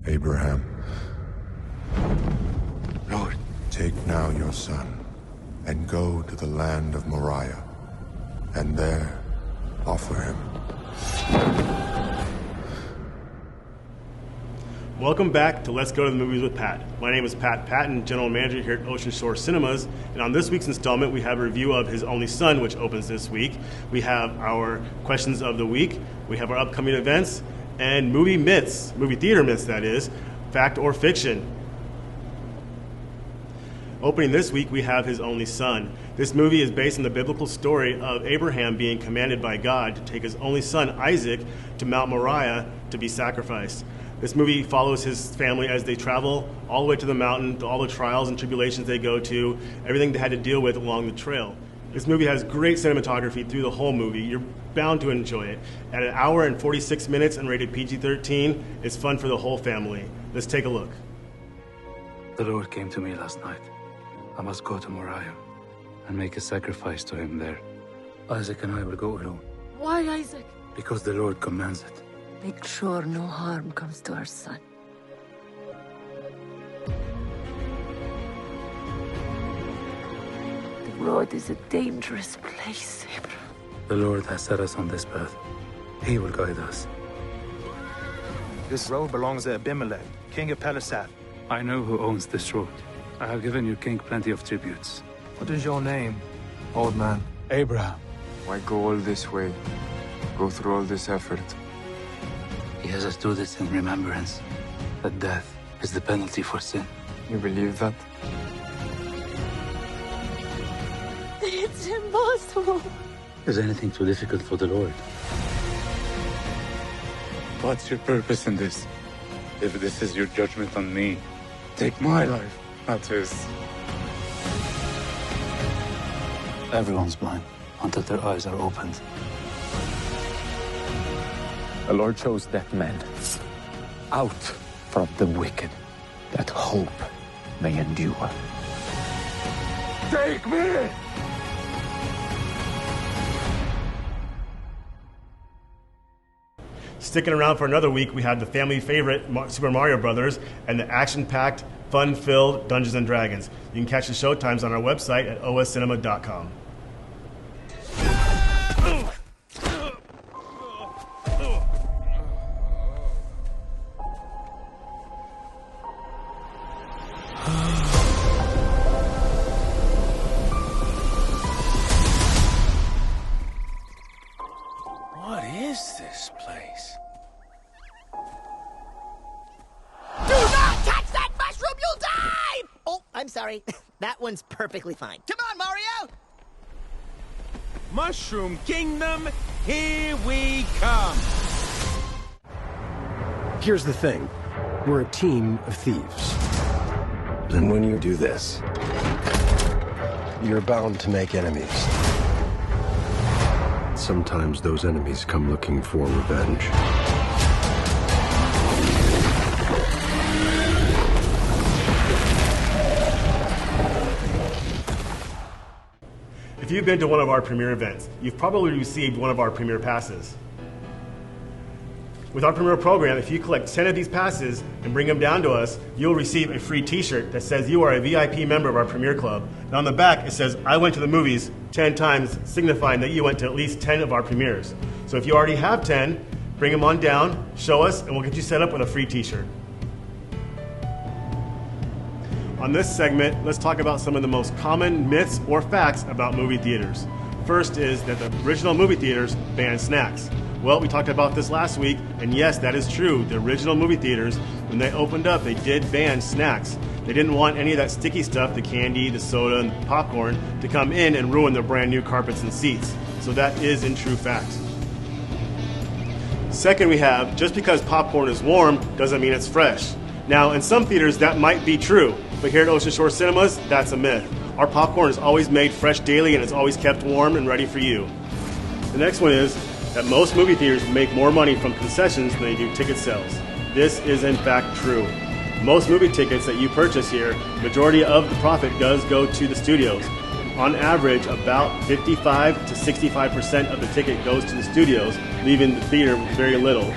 Abraham, Lord, take now your son and go to the land of Moriah, and there offer him. Welcome back to Let's Go to the Movies with Pat. My name is Pat Patton, General Manager here at Ocean Shore Cinemas, and on this week's installment we have a review of His Only Son, which opens this week. We have our questions of the week, we have our upcoming events, and movie myths, movie theater myths that is, fact or fiction. Opening this week, we have His Only Son. This movie is based on the biblical story of Abraham being commanded by God to take his only son, Isaac, to Mount Moriah to be sacrificed. This movie follows his family as they travel all the way to the mountain, to all the trials and tribulations they go to, everything they had to deal with along the trail. This movie has great cinematography through the whole movie. You're bound to enjoy it. At an hour and 46 minutes and rated PG-13, it's fun for the whole family. Let's take a look. The Lord came to me last night. I must go to Moriah and make a sacrifice to him there. Isaac and I will go alone. Why, Isaac? Because the Lord commands it. Make sure no harm comes to our son. The road is a dangerous place, Abraham. The Lord has set us on this path. He will guide us. This road belongs to Abimelech, king of Pelisath. I know who owns this road. I have given your king plenty of tributes. What is your name, old man? Abraham. why go all this way? Go through all this effort? He has us do this in remembrance that death is the penalty for sin. You believe that? It's impossible. Is anything too difficult for the Lord? What's your purpose in this? If this is your judgment on me, take my life, not his. Everyone's blind until their eyes are opened. The Lord chose that man out from the wicked, that hope may endure. Take me! Sticking around for another week, we have the family favorite Super Mario Brothers and the action-packed, fun-filled Dungeons & Dragons. You can catch the showtimes on our website at oscinema.com. What is this place? Do not touch that mushroom, you'll die! Oh, I'm sorry. That one's perfectly fine. Come on, Mario! Mushroom Kingdom, here we come! Here's the thing. We're a team of thieves. And when you do this, you're bound to make enemies. Sometimes those enemies come looking for revenge. If you've been to one of our premiere events, you've probably received one of our premiere passes. With our premiere program, if you collect 10 of these passes and bring them down to us, you'll receive a free t-shirt that says you are a VIP member of our premiere club. And on the back, it says, I went to the movies 10 times, signifying that you went to at least 10 of our premieres. So if you already have 10, bring them on down, show us, and we'll get you set up with a free t-shirt. On this segment, let's talk about some of the most common myths or facts about movie theaters. First is that the original movie theaters banned snacks. Well, we talked about this last week, and yes, that is true. The original movie theaters, when they opened up, they did ban snacks. They didn't want any of that sticky stuff, the candy, the soda, and the popcorn, to come in and ruin their brand new carpets and seats. So that is in true fact. Second, we have, just because popcorn is warm doesn't mean it's fresh. Now, in some theaters, that might be true, but here at Ocean Shore Cinemas, that's a myth. Our popcorn is always made fresh daily, and it's always kept warm and ready for you. The next one is that most movie theaters make more money from concessions than they do ticket sales. This is in fact true. Most movie tickets that you purchase here, majority of the profit does go to the studios. On average, about 55 to 65% of the ticket goes to the studios, leaving the theater with very little.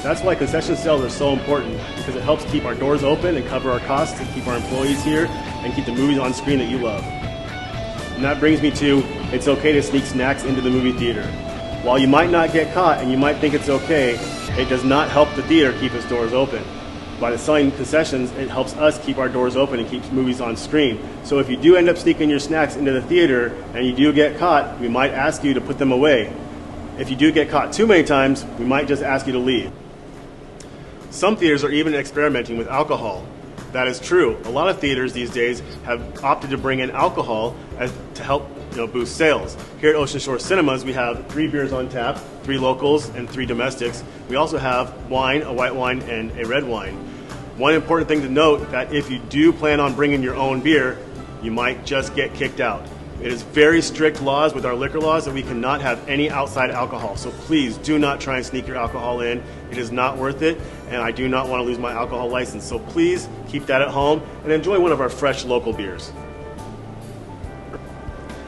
That's why concession sales are so important, because it helps keep our doors open and cover our costs and keep our employees here and keep the movies on screen that you love. And that brings me to, it's okay to sneak snacks into the movie theater. While you might not get caught and you might think it's okay, it does not help the theater keep its doors open. By selling concessions, it helps us keep our doors open and keeps movies on screen. So if you do end up sneaking your snacks into the theater and you do get caught, we might ask you to put them away. If you do get caught too many times, we might just ask you to leave. Some theaters are even experimenting with alcohol. That is true. A lot of theaters these days have opted to bring in alcohol to help boost sales. Here at Ocean Shore Cinemas, we have 3 beers on tap, 3 locals and 3 domestics. We also have wine, a white wine, and a red wine. One important thing to note, that if you do plan on bringing your own beer, you might just get kicked out. It is very strict laws with our liquor laws that we cannot have any outside alcohol. So please do not try and sneak your alcohol in. It is not worth it, and I do not want to lose my alcohol license. So please keep that at home and enjoy one of our fresh local beers.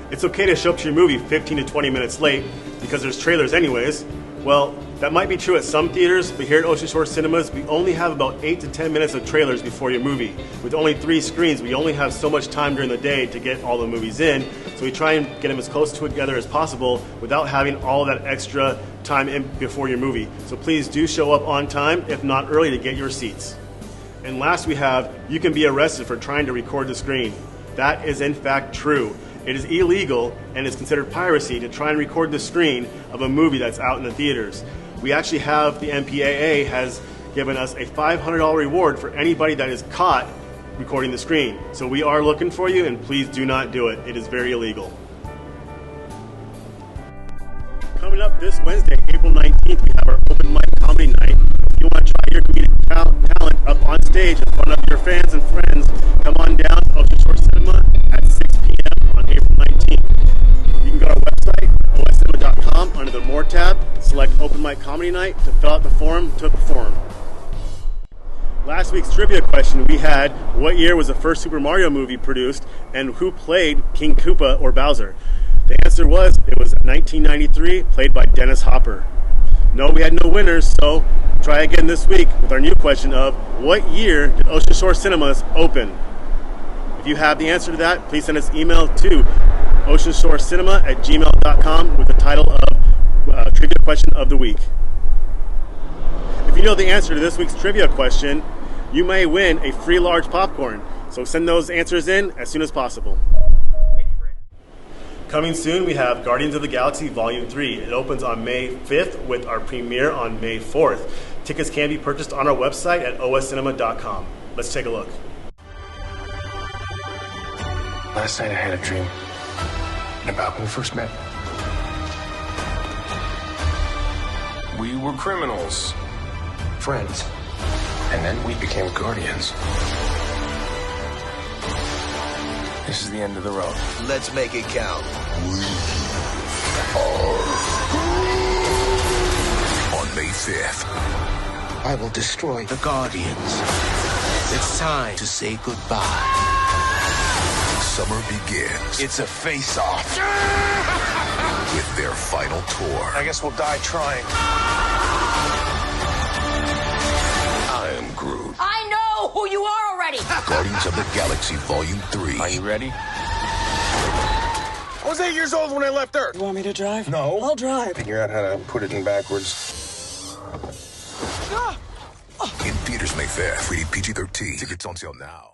It's okay to show up to your movie 15 to 20 minutes late because there's trailers anyways. Well, that might be true at some theaters, but here at Ocean Shore Cinemas, we only have about 8 to 10 minutes of trailers before your movie. With only 3 screens, we only have so much time during the day to get all the movies in, so we try and get them as close together as possible without having all that extra time in before your movie. So please do show up on time, if not early, to get your seats. And last we have, you can be arrested for trying to record the screen. That is in fact true. It is illegal and is considered piracy to try and record the screen of a movie that's out in the theaters. We actually have, the MPAA has given us a $500 reward for anybody that is caught recording the screen. So we are looking for you, and please do not do it. It is very illegal. Coming up this Wednesday, April 19th, we have our open mic comedy night. If you want to try your comedic talent up on stage in front of your fans and friends, come on down to Ocean Shore Cinema at 6 p.m. on April 19th. You can go to our website, oscinema.com, under the More tab, select Open Mic Comedy Night to fill out the form to perform. Last week's trivia question we had, what year was the first Super Mario movie produced, and who played King Koopa or Bowser? The answer was, it was 1993, played by Dennis Hopper. No, we had no winners, so try again this week with our new question of, what year did Ocean Shore Cinemas open? If you have the answer to that, please send us email to oceanshorecinema@gmail.com with the title of Trivia Question of the Week. If you know the answer to this week's trivia question, you may win a free large popcorn. So send those answers in as soon as possible. Coming soon, we have Guardians of the Galaxy Volume 3. It opens on May 5th with our premiere on May 4th. Tickets can be purchased on our website at oscinema.com. Let's take a look. Last night I had a dream about when we first met. We were criminals. Friends. And then we became guardians. This is the end of the road. Let's make it count. On May 5th. I will destroy the Guardians. It's time to say goodbye. Summer begins. It's a face-off. With their final tour. I guess we'll die trying. I am Groot. I know who you are already! Guardians of the Galaxy Volume 3. Are you ready? I was 8 years old when I left Earth. You want me to drive? No. I'll drive. Figure out how to put it in backwards. In theaters May 5th. Rated PG-13. Tickets on sale now.